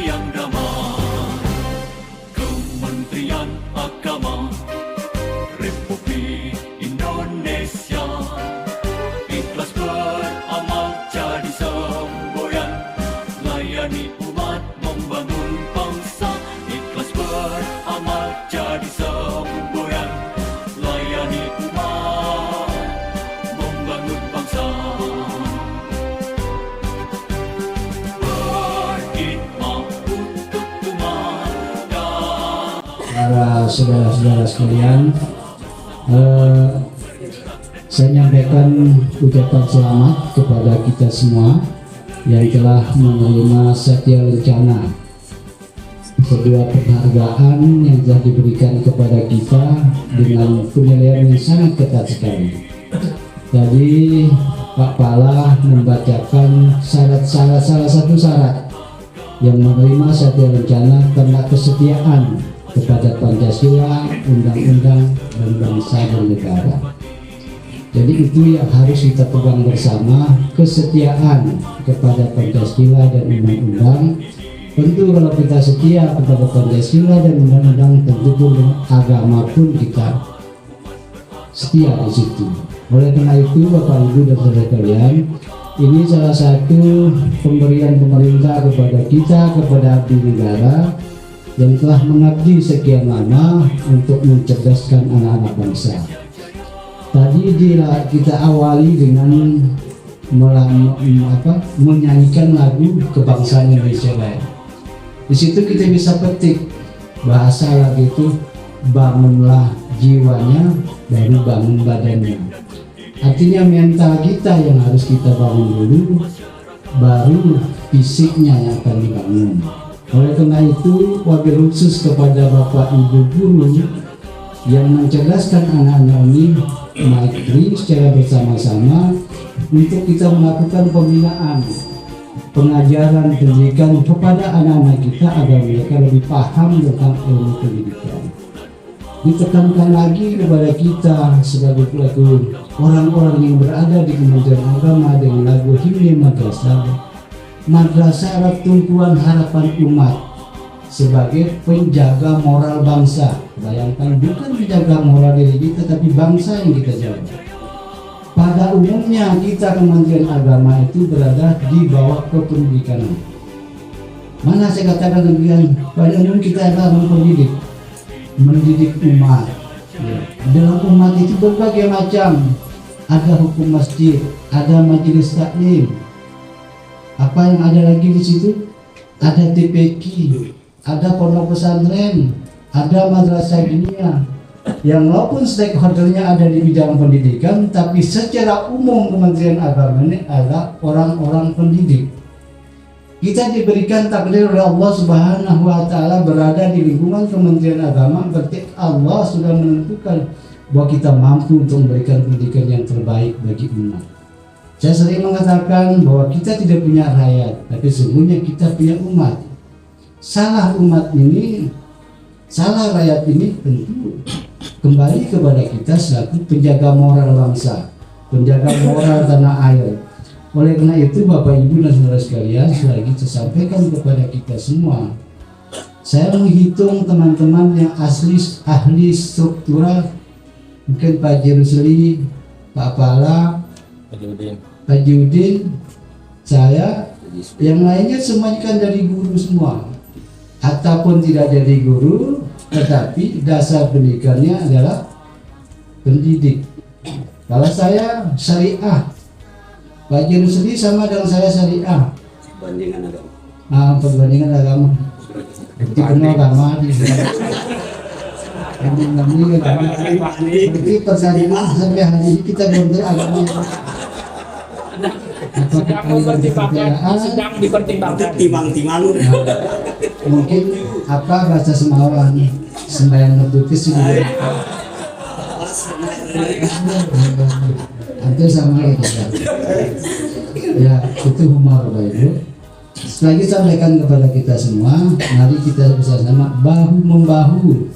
yang damai. Kementerian Agama Republik Indonesia ikhlas beramal jadi semboyan, layani umat membangun bangsa. Ikhlas beramal jadi semboyan, layani umat membangun bangsa. Berkhidmat untuk umat dan para saudara-saudara sekalian, saya menyampaikan ucapan selamat kepada kita semua yang telah menerima Satya Lencana, sebuah penghargaan yang telah diberikan kepada kita dengan penilaian yang sangat ketat sekali. Tadi Pak Pala membacakan salah satu syarat yang menerima Satya Lencana karena kesetiaan kepada Pancasila, undang-undang, dan bangsa dan negara. Jadi itu yang harus kita pegang bersama, kesetiaan kepada Pancasila dan undang-undang. Tentu kalau kita setia kepada Pancasila dan undang-undang, tentu pun agama pun kita setia di situ. Oleh karena itu, Bapak Ibu dan saudara sekalian, ini salah satu pemberian pemerintah kepada kita, kepada abdi negara yang telah mengabdi sekian lama untuk mencerdaskan anak-anak bangsa. Tadi kita awali dengan menyanyikan lagu kebangsaan Indonesia Raya. Di situ kita bisa petik bahasa lagu itu, bangunlah jiwanya baru bangun badannya. Artinya mental kita yang harus kita bangun dulu, baru fisiknya yang akan dibangun. Oleh karena itu, wabil khusus kepada Bapak Ibu guru yang mencerdaskan anak-anak ini, mari secara bersama-sama untuk kita melakukan pembinaan, pengajaran, pendidikan kepada anak-anak kita agar mereka lebih paham tentang ilmu pendidikan. Ditekankan lagi kepada kita sebagai pelaku orang-orang yang berada di Kementerian Agama dengan lagu Himne Madrasah adalah tumpuan harapan umat sebagai penjaga moral bangsa. Bayangkan, bukan menjaga moral diri kita, tapi bangsa yang kita jaga. Pada umumnya kita Kementerian Agama itu berada di bawah kependidikan. Mana saya katakan demikian, pada umum kita adalah mendidik umat. Dalam umat itu berbagai macam, ada hukum masjid, ada majelis taklim. Apa yang ada lagi di situ? Ada TPQ, ada pondok pesantren, ada madrasah diniyah. Yang walaupun stakeholdernya ada di bidang pendidikan, tapi secara umum Kementerian Agama ini adalah orang-orang pendidik. Kita diberikan takdir oleh Allah Subhanahu wa Ta'ala berada di lingkungan Kementerian Agama, berarti Allah sudah menentukan bahwa kita mampu untuk memberikan pendidikan yang terbaik bagi umat. Saya sering mengatakan bahwa kita tidak punya rakyat, tapi sesungguhnya kita punya umat. Salah umat ini, salah rakyat ini tentu kembali kepada kita selaku penjaga moral bangsa, penjaga moral tanah air. Oleh karena itu, Bapak Ibu dan saudara sekalian, selagi saya sampaikan kepada kita semua, saya menghitung teman-teman yang ahli struktural, mungkin Pak Jerusli, Pak Pala, Pak Judin, saya, yang lainnya semuanya kan dari guru semua. Ataupun tidak jadi guru, tetapi dasar pendidikannya adalah pendidik. Kalau saya syariah, Pak Jerusli sama dengan saya syariah. Perbandingan agama. Perbandingan agama. Itu penuh agama di sana. Seperti persalinan sampai hari ini kita belum tahu agamanya. Sedang dipertimbangkan. Timang-timang. Mungkin apa bahasa Semawan, sembahyang ngetutis ini. Itu sama itu ya, itu humor Bapak Ibu. Lagi sampaikan kepada kita semua, mari kita bersama bahu membahu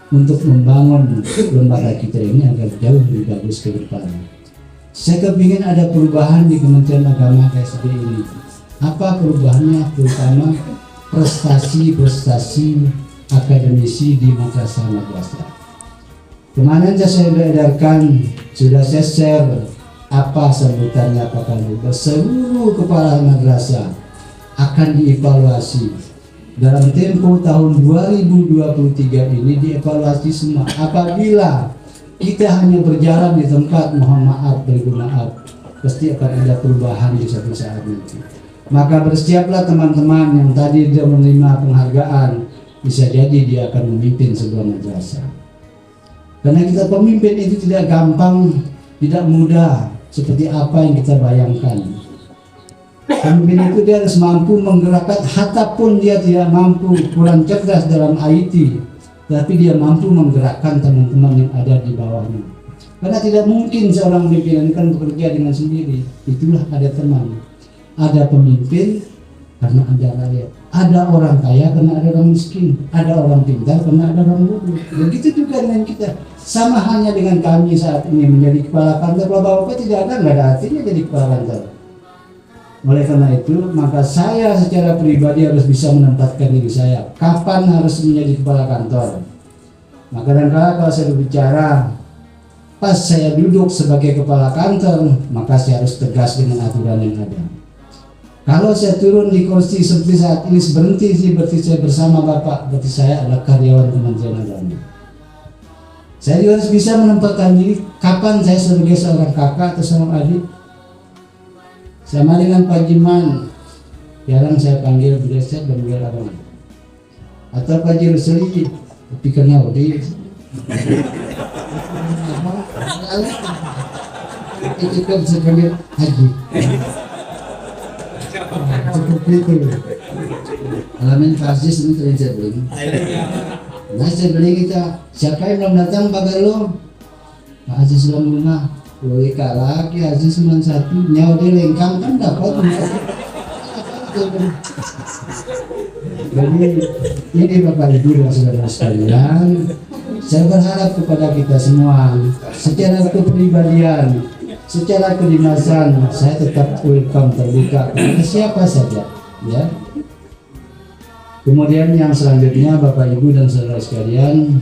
untuk membangun lembaga kita ini agar jauh lebih bagus ke depan. Saya kepingin ada perubahan di Kementerian Agama KSB ini. Apa perubahannya? Terutama prestasi-prestasi akademisi di madrasah-madrasah. Kemarin saya beredarkan, sudah saya share apa sebutannya, apakah seluruh kepala madrasah akan dievaluasi dalam tempo tahun 2023 ini, dievaluasi semua. Apabila kita hanya berjalan di tempat, mohon maaf, bermaaf, pasti akan ada perubahan di satu saat nanti. Maka bersiaplah teman-teman yang tadi dia menerima penghargaan, bisa jadi dia akan memimpin sebuah madrasah. Karena kita pemimpin itu tidak gampang, tidak mudah seperti apa yang kita bayangkan. Pemimpin itu dia harus mampu menggerakkan, hatapun dia tidak mampu, kurang cerdas dalam IT, tapi dia mampu menggerakkan teman-teman yang ada di bawahnya. Karena tidak mungkin seorang pimpinan kan bekerja dengan sendiri. Itulah ada teman, ada pemimpin karena ada rakyat, ada orang kaya karena ada orang miskin, ada orang pintar karena ada orang bodoh. Begitu juga dengan kita. Sama halnya dengan kami saat ini menjadi kepala kantor. Kalau Bapak tidak ada, nggak ada artinya jadi kepala kantor. Oleh karena itu, maka saya secara pribadi harus bisa menempatkan diri saya. Kapan harus menjadi kepala kantor? Maka kadang-kadang kalau saya berbicara, pas saya duduk sebagai kepala kantor, maka saya harus tegas dengan aturan yang ada. Kalau saya turun di kursi seperti saat ini, berarti saya bersama Bapak, berarti saya adalah karyawan Kementerian Agama. Saya juga harus bisa menempatkan diri kapan saya sebagai seorang kakak atau seorang adik. Sama dengan Pak Jiman, jarang saya panggil beliau, saya panggil abang. Atau Pak Jirusli, tapi karena Odi. Kita bisa panggil Haji. Seperti itu. Alamin Farsis ini sering saya beli. Nah saya beli kita, siapa yang belum datang Pak Galo? Pak Haji Sulam Luna. Boleh kalah lagi Aziz 91 nyawa dia lengkang kan dapat. Jadi ini Bapak Ibu dan saudara sekalian, saya berharap kepada kita semua secara kepribadian, secara kedinasan, saya tetap welcome, terbuka kepada siapa saja, ya. Kemudian yang selanjutnya Bapak Ibu dan saudara sekalian,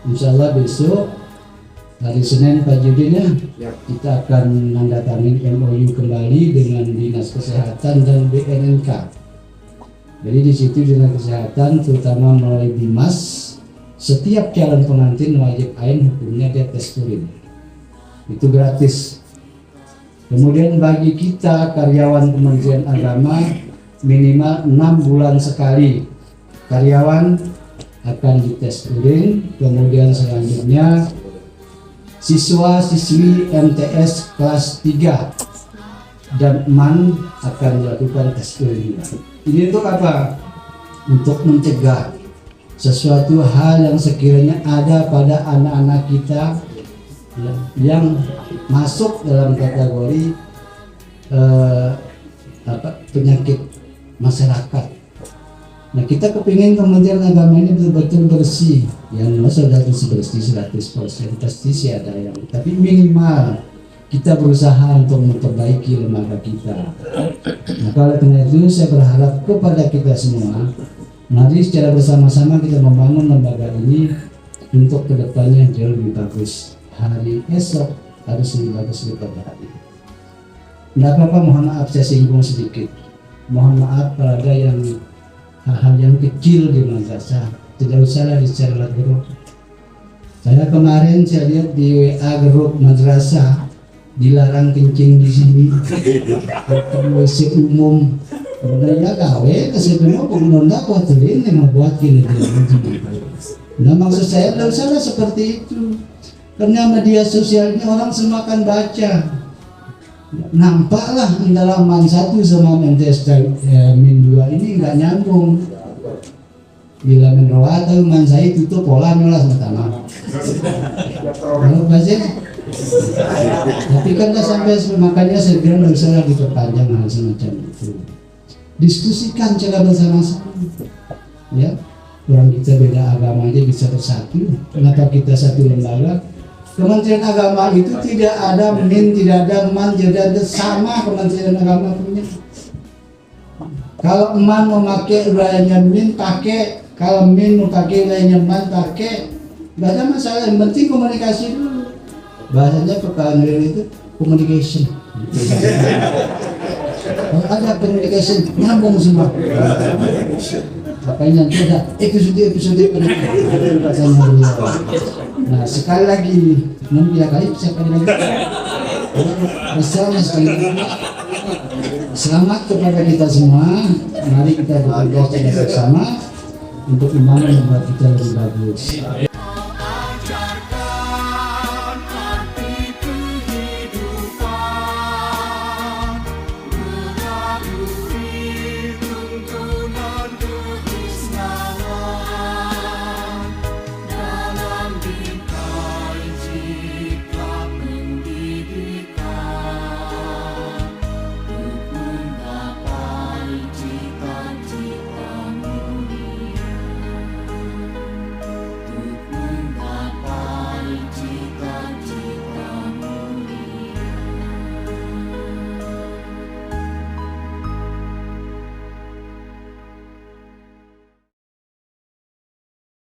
insya Allah besok hari Senin Pak Judin ya, kita akan menandatangani MOU kembali dengan Dinas Kesehatan dan BNNK. Jadi di situ Dinas Kesehatan terutama melalui Bimas, setiap calon pengantin wajib ain hukumnya dia tes urin. Itu gratis. Kemudian bagi kita karyawan Kementerian Agama minimal 6 bulan sekali karyawan akan dites urin. Kemudian selanjutnya siswa-siswi MTS kelas 3 dan MAN akan dilakukan tes urin. Ini untuk apa? Untuk mencegah sesuatu hal yang sekiranya ada pada anak-anak kita yang masuk dalam kategori penyakit masyarakat. Nah kita kepingin Kementerian Agama ini betul-betul bersih, yang sudah bersih 100% pasti sih ada yang, tapi minimal kita berusaha untuk memperbaiki lembaga kita. Nah kalau karena itu saya berharap kepada kita semua, mari secara bersama-sama kita membangun lembaga ini untuk kedepannya jauh lebih bagus. Hari esok harus lebih bagus daripada hari ini. Tidak apa-apa, mohon maaf saya singgung sedikit. Mohon maaf kalau ada yang hal-hal yang kecil di madrasah, tidak usahlah dicari grup. Saya kemarin saya lihat di WA grup madrasah dilarang kencing di sini, WC umum. Kemudian gawe kesebenarnya pengguna kuatilin yang membuat gini. Nah maksud saya tidak usahlah seperti itu, karena media sosial ini orang semua akan baca. Nampaklah dalam MAN 1 sama MTS min 2 ini nggak nyambung. Bila menroa atau MAN saya tutup pola nolah sama. Kalau baca, tapi kan nggak sampai, makanya saya bilang nggak usah diperpanjang hal semacam itu. Diskusikan cara bersama-sama, ya. Orang kita beda agama aja bisa bersatu. Kenapa kita satu lembaga? Kementerian Agama itu tidak ada min, tidak ada MAN, tidak ada, sama Kementerian Agama punya. Kalau eman mau pakai wilayahnya min pakai, kalau min mau pakai wilayahnya man pakai, nggak ada masalah. Yang penting komunikasi dulu. Bahasanya perkawinan itu communication. Kalau ada communication nyambung semua. Makanya nanti ada episode bahasanya. Nah sekali lagi, mungkin kali sekali lagi. Selamat kepada kita semua. Mari kita bekerja bersama untuk membangun negara kita lebih bagus.